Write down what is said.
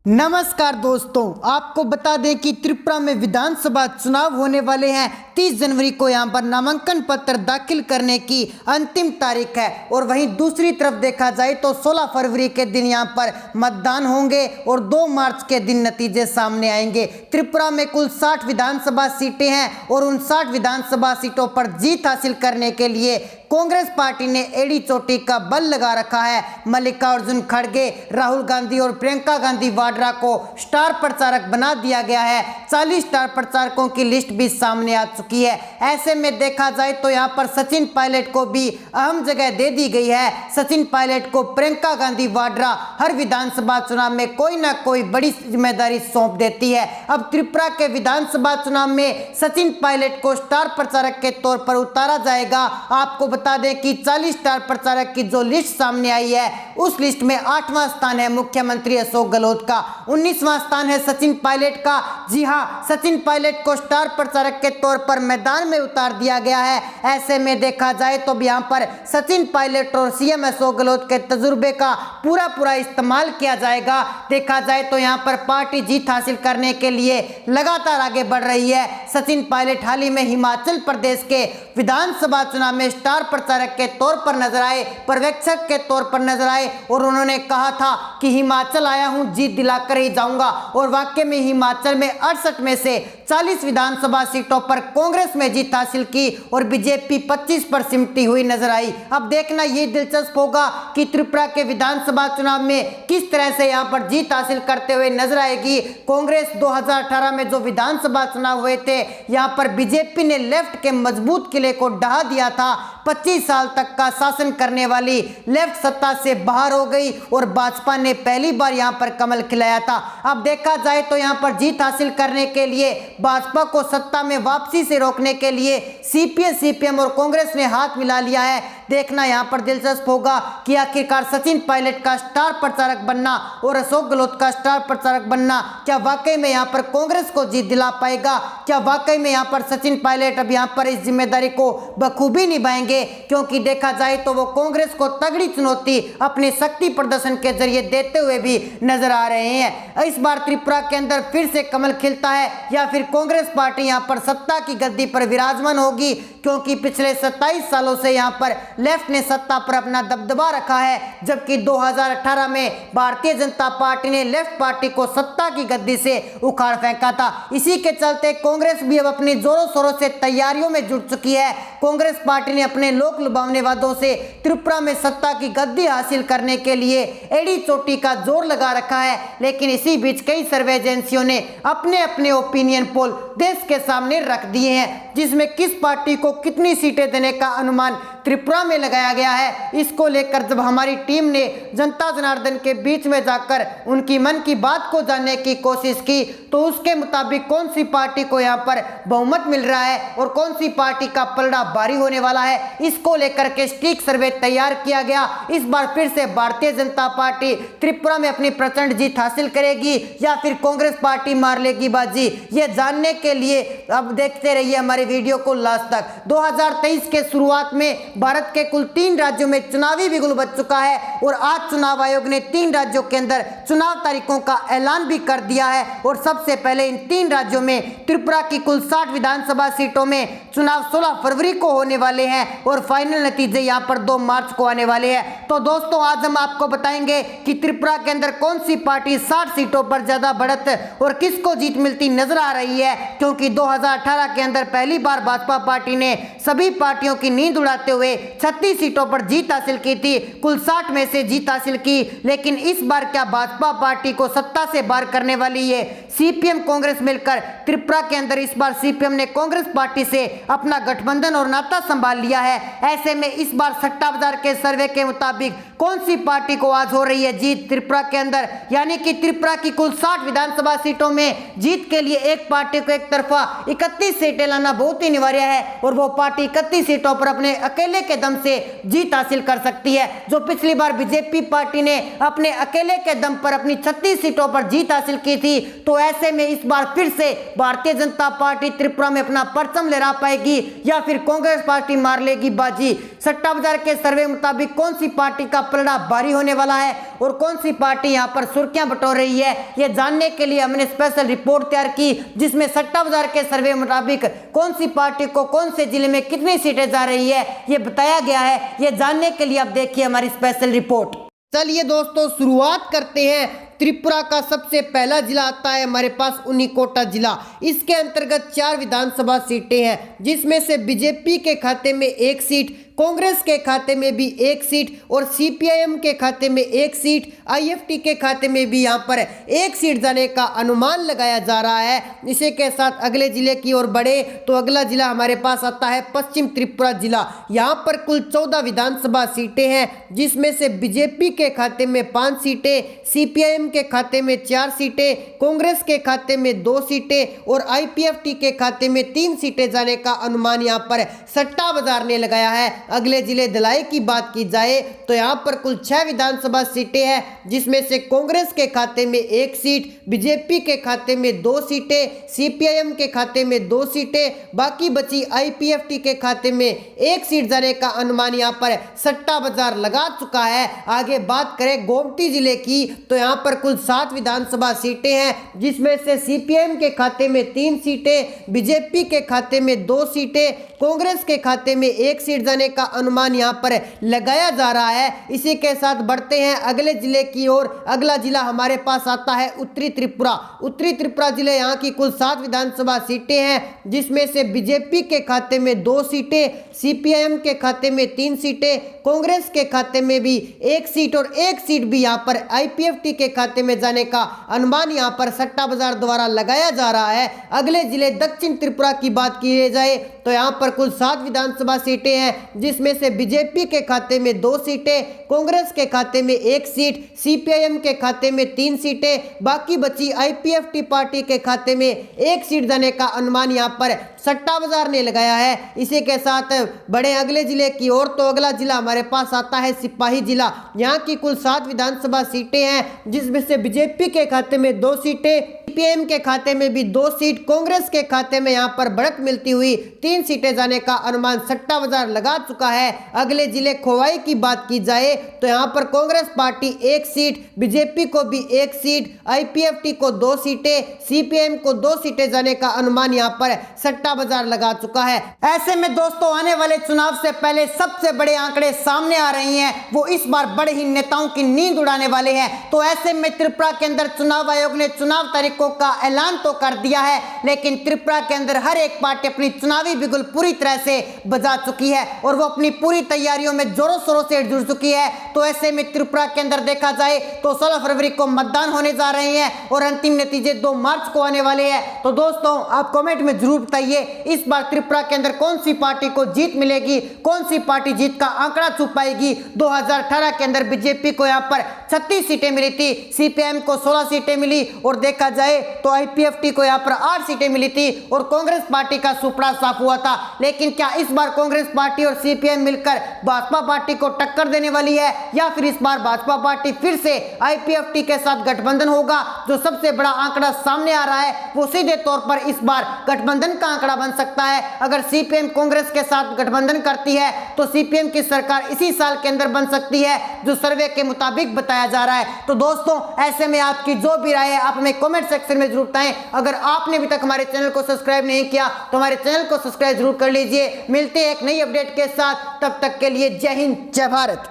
नमस्कार दोस्तों, आपको बता दें कि त्रिपुरा में विधानसभा चुनाव होने वाले हैं। 30 जनवरी को यहां पर नामांकन पत्र दाखिल करने की अंतिम तारीख है और वहीं दूसरी तरफ देखा जाए तो 16 फरवरी के दिन यहां पर मतदान होंगे और 2 मार्च के दिन नतीजे सामने आएंगे। त्रिपुरा में कुल 60 विधानसभा सीटें हैं और उन 60 विधानसभा सीटों पर जीत हासिल करने के लिए कांग्रेस पार्टी ने एड़ी चोटी का बल लगा रखा है। मल्लिकार्जुन खड़गे, राहुल गांधी और प्रियंका गांधी वाड्रा को स्टार प्रचारक बना दिया गया है। 40 स्टार प्रचारकों की लिस्ट भी सामने आ चुकी है। ऐसे में देखा जाए तो यहां पर सचिन पायलट को भी अहम जगह दे दी गई है। सचिन पायलट को प्रियंका गांधी वाड्रा हर विधानसभा चुनाव में कोई ना कोई बड़ी जिम्मेदारी सौंप देती है। अब त्रिपुरा के विधानसभा चुनाव में सचिन पायलट को स्टार प्रचारक के तौर पर उतारा जाएगा। आपको बता दें कि 40 स्टार प्रचारक की जो लिस्ट सामने आई है उस लिस्ट में 8वां स्थान है मुख्यमंत्री अशोक गहलोत का, 19वां स्थान है सचिन पायलट का। जी हां, सचिन पायलट को स्टार प्रचारक के तौर पर मैदान में उतार दिया गया है। ऐसे में देखा जाए तो यहां पर सचिन पायलट और सीएम अशोक गहलोत के तजुर्बे का पूरा इस्तेमाल किया जाएगा। देखा जाए तो यहां पर पार्टी जीत हासिल करने के लिए लगातार आगे बढ़ रही है। सचिन पायलट हाल ही में हिमाचल प्रदेश के विधानसभा चुनाव में स्टार प्रचारक के तौर पर नजर आए, पर्यवेक्षक के तौर पर नजर आए और उन्होंने कहा था कि हिमाचल आया हूं, जीत दिलाकर ही जाऊंगा। और वाकई में हिमाचल में 68 में से 40 विधानसभा सीटों पर कांग्रेस में जीत हासिल की और बीजेपी 25 पर सिमटी हुई नजर आई। अब देखना ये दिलचस्प होगा कि त्रिपुरा के विधानसभा चुनाव में किस तरह से यहां पर जीत हासिल करते हुए नजर आएगी। कांग्रेस 2018 में जो विधानसभा चुनाव हुए थे, यहां पर बीजेपी ने लेफ्ट के मजबूत किले को ढहा दिया था। 25 साल तक का शासन करने वाली लेफ्ट सत्ता से बाहर हो गई और भाजपा ने पहली बार यहां पर कमल खिलाया था। अब देखा जाए तो यहां पर जीत हासिल करने के लिए भाजपा को सत्ता में वापसी से रोकने के लिए सीपीएम और कांग्रेस ने हाथ मिला लिया है। देखना यहां पर दिलचस्प होगा कि आखिरकार सचिन पायलट का स्टार प्रचारक बनना और अशोक गहलोत का स्टार प्रचारक बनना क्या वाकई में यहां पर कांग्रेस को जीत दिला पाएगा। क्या वाकई में यहां पर सचिन पायलट अब यहां पर इस जिम्मेदारी को बखूबी निभाएंगे, क्योंकि देखा जाए तो वो कांग्रेस को तगड़ी चुनौती अपने शक्ति प्रदर्शन के जरिए देते हुए भी नजर आ रहे हैं। इस बार त्रिपुरा के अंदर फिर से कमल खिलता है या फिर कांग्रेस पार्टी यहां पर सत्ता की गद्दी पर विराजमान होगी, क्योंकि पिछले 27 सालों से यहां पर लेफ्ट ने सत्ता पर अपना दबदबा रखा है, जबकि 2018 में भारतीय जनता पार्टी ने लेफ्ट पार्टी को सत्ता की गद्दी से उखाड़ फेंका था। इसी के चलते कांग्रेस भी अब अपनी जोरों शोरों से तैयारियों में जुट चुकी है। कांग्रेस पार्टी ने अपने लोक लुभावने वादों से त्रिपुरा में सत्ता की गद्दी हासिल करने के लिए एड़ी चोटी का जोर लगा रखा है। लेकिन इसी बीच कई सर्वे एजेंसियों ने अपने अपने ओपिनियन पोल देश के सामने रख दिए हैं, जिसमें किस पार्टी को कितनी सीटें देने का अनुमान त्रिपुरा में लगाया गया है। इसको लेकर जब हमारी टीम ने जनता जनार्दन के बीच में जाकर उनकी मन की बात को जानने की कोशिश की, तो उसके मुताबिक कौन सी पार्टी को यहाँ पर बहुमत मिल रहा है और कौन सी पार्टी का पलड़ा भारी होने वाला है, इसको लेकर के सटीक सर्वे तैयार किया गया। इस बार फिर से भारतीय जनता पार्टी त्रिपुरा में अपनी प्रचंड जीत हासिल करेगी या फिर कांग्रेस पार्टी मार लेगी बाजी, ये जानने के लिए अब देखते रहिए हमारी वीडियो को लास्ट तक। 2023 के शुरुआत में भारत के कुल 3 राज्यों में चुनावी बिगुल बच चुका है और आज चुनाव आयोग ने 3 राज्यों के अंदर चुनाव तारीखों का ऐलान भी कर दिया है। और सबसे पहले इन 3 राज्यों में त्रिपुरा की कुल 60 विधानसभा सीटों में चुनाव 16 फरवरी को होने वाले हैं और फाइनल नतीजे यहां पर 2 मार्च को आने वाले हैं। तो दोस्तों, आज हम आपको बताएंगे कि त्रिपुरा के अंदर कौन सी पार्टी 60 सीटों पर ज्यादा बढ़त और किसको जीत मिलती नजर आ रही है, क्योंकि 2018 के अंदर पहली बार भाजपा पार्टी ने सभी पार्टियों की नींद उड़ाते हुए 36 सीटों पर जीत हासिल की थी, कुल 60 में से जीत हासिल की। लेकिन इस बार क्या भाजपा पार्टी को सत्ता से बाहर करने वाली है सीपीएम कांग्रेस मिलकर? त्रिपुरा के अंदर इस बार सीपीएम ने कांग्रेस पार्टी से अपना गठबंधन और नाता संभाल लिया है। ऐसे में इस बार सट्टा बाजार के सर्वे के मुताबिक कौन सी पार्टी को आज हो रही है जीत त्रिपुरा के अंदर, यानी कि त्रिपुरा की कुल 60 विधानसभा सीटों में जीत के लिए एक पार्टी को एक तरफा 31 सीटें लाना बहुत ही अनिवार्य है और वो पार्टी 31 सीटों पर अपने अकेले के दम से जीत हासिल कर सकती है। जो पिछली बार बीजेपी पार्टी ने अपने अकेले के दम पर अपनी 36 सीटों पर जीत हासिल की थी, तो ऐसे में इस बार फिर से भारतीय जनता पार्टी त्रिपुरा में अपना परचम लहरा पाएगी। पाएगी या फिर कांग्रेस पार्टी मार लेगी बाजी। सट्टा बाजार के सर्वे मुताबिक कौन सी पार्टी का पलड़ा भारी होने वाला है और कौन सी पार्टी यहां पर सुर्खियां बटोर रही है, यह जानने के लिए हमने स्पेशल रिपोर्ट तैयार की, जिसमें सट्टा बाजार के सर्वे मुताबिक कौन सी पार्टी को कौन से जिले में कितनी सीटें जा रही है यह बताया गया है। यह जानने के लिए आप देखिए हमारी स्पेशल रिपोर्ट। चलिए दोस्तों शुरुआत करते हैं। त्रिपुरा का सबसे पहला जिला आता है हमारे पास उन्नीकोटा जिला। इसके अंतर्गत 4 विधानसभा सीटें हैं, जिसमें से बीजेपी के खाते में 1 सीट, कांग्रेस के खाते में भी 1 सीट और सीपीआईएम के खाते में 1 सीट, आईएफटी के खाते में भी यहां पर 1 सीट जाने का अनुमान लगाया जा रहा है। इसी के साथ अगले जिले की ओर बढ़े तो अगला जिला हमारे पास आता है पश्चिम त्रिपुरा जिला। यहां पर कुल 14 विधानसभा सीटें हैं, जिसमें से बीजेपी के खाते में 5 सीटें, सीपीआईएम के खाते में 4 सीटें, कांग्रेस के खाते में 2 सीटें और आईपीएफटी के खाते में 3 सीटें जाने का अनुमान यहां पर सट्टा बाजार ने लगाया है। अगले जिले धलाई की बात की जाए तो यहां पर कुल 6 विधानसभा सीटें हैं, जिसमें से कांग्रेस के खाते में 1 सीट, बीजेपी के खाते में 2 सीटें, सीपीआईएम के खाते में 2 सीटें, बाकी बची आईपीएफटी के खाते में 1 सीट जाने का अनुमान यहां पर सट्टा बाजार लगा चुका है। आगे बात करें गोमती जिले की तो यहां पर कुल 7 विधानसभा सीटें हैं, जिसमें से सीपीएम के खाते में 3 सीटें, बीजेपी के खाते में 2 सीटें, कांग्रेस के खाते में 1 सीट जाने का अनुमान यहां पर लगाया जा रहा है। इसी के साथ बढ़ते हैं अगले जिले की ओर। अगला जिला हमारे पास आता है उत्तरी त्रिपुरा। उत्तरी त्रिपुरा जिले यहां की कुल 7 विधानसभा सीटें हैं, जिसमें से बीजेपी के खाते में 2 सीटें, सीपीआईएम के खाते में 3 सीटें, कांग्रेस के खाते में भी 1 सीट और 1 सीट भी यहां पर आईपीएफटी के खाते में जाने का अनुमान यहां पर सट्टा बाजार द्वारा लगाया जा रहा है। अगले जिले दक्षिण त्रिपुरा की बात की जाए तो यहां पर कुल 7 विधानसभा सीटें हैं, जिसमें से बीजेपी के खाते में 2 सीटें, कांग्रेस के खाते में 1 सीट, सीपीआईएम के खाते में 3 सीटें, बाकी बची आईपीएफटी पार्टी के खाते में 1 सीट जाने का अनुमान यहां पर सट्टा बाजार ने लगाया है। इसी के साथ बड़े अगले जिले की ओर तो अगला जिला हमारे पास आता है सिपाही जिला। यहाँ की कुल 7 विधानसभा सीटें हैं, जिसमें से बीजेपी के खाते में 2 सीटें, सीपीएम के खाते में भी 2 सीट, कांग्रेस के खाते में यहाँ पर बढ़त मिलती हुई 3 सीटें जाने का अनुमान सट्टा बाजार लगा चुका है। अगले जिले खोवाई की बात की जाए तो यहाँ पर कांग्रेस पार्टी 1 सीट, बीजेपी को भी 1 सीट, आईपीएफटी को 2 सीटें, सीपीएम को 2 सीटें जाने का अनुमान यहाँ पर सट्टा बाजार लगा चुका है। ऐसे में दोस्तों आने वाले चुनाव से पहले सबसे बड़े आंकड़े सामने आ रही हैं, वो इस बार बड़े ही नेताओं की नींद उड़ाने वाले हैं। तो ऐसे में त्रिपुरा के अंदर चुनाव आयोग ने चुनाव तारीखों का ऐलान तो कर दिया है, लेकिन त्रिपुरा के अंदर हर एक पार्टी अपनी चुनावी बिगुल पूरी तरह से बजा चुकी है और वो अपनी पूरी तैयारियों में जोरों शोरों से जुड़ चुकी है। तो ऐसे में त्रिपुरा के अंदर देखा जाए तो 16 फरवरी को मतदान होने जा रहे हैं और अंतिम नतीजे 2 मार्च को आने वाले हैं। तो दोस्तों आप कमेंट में जरूर बताइए इस बार त्रिपुरा के अंदर कौन सी पार्टी को जीत मिलेगी, कौन सी पार्टी जीत का आंकड़ा छू पाएगी। 2018 के अंदर बीजेपी को यहाँ पर 36 सीटें मिली थी, सीपीएम को 16 सीटें मिली और देखा जाए तो आईपीएफटी को यहाँ पर 8 सीटें मिली थी और कांग्रेस पार्टी का सुपड़ा साफ हुआ था। लेकिन क्या इस बार कांग्रेस पार्टी और सीपीएम मिलकर भाजपा पार्टी को टक्कर देने वाली है या फिर इस बार भाजपा पार्टी फिर से आईपीएफटी के साथ गठबंधन होगा? जो सबसे बड़ा आंकड़ा सामने आ रहा है वो सीधे तौर पर इस बार गठबंधन का आंकड़ा बन सकता है। अगर सीपीएम कांग्रेस के साथ गठबंधन करती है तो सीपीएम की सरकार इसी साल के अंदर बन सकती है, जो सर्वे के मुताबिक बताया जा रहा है। तो दोस्तों ऐसे में आपकी जो भी राय है आप हमें कमेंट सेक्शन में जरूर बताएं। अगर आपने अभी तक हमारे चैनल को सब्सक्राइब नहीं किया तो हमारे चैनल को सब्सक्राइब जरूर कर लीजिए। मिलते हैं एक नई अपडेट के साथ, तब तक के लिए जय हिंद जय भारत।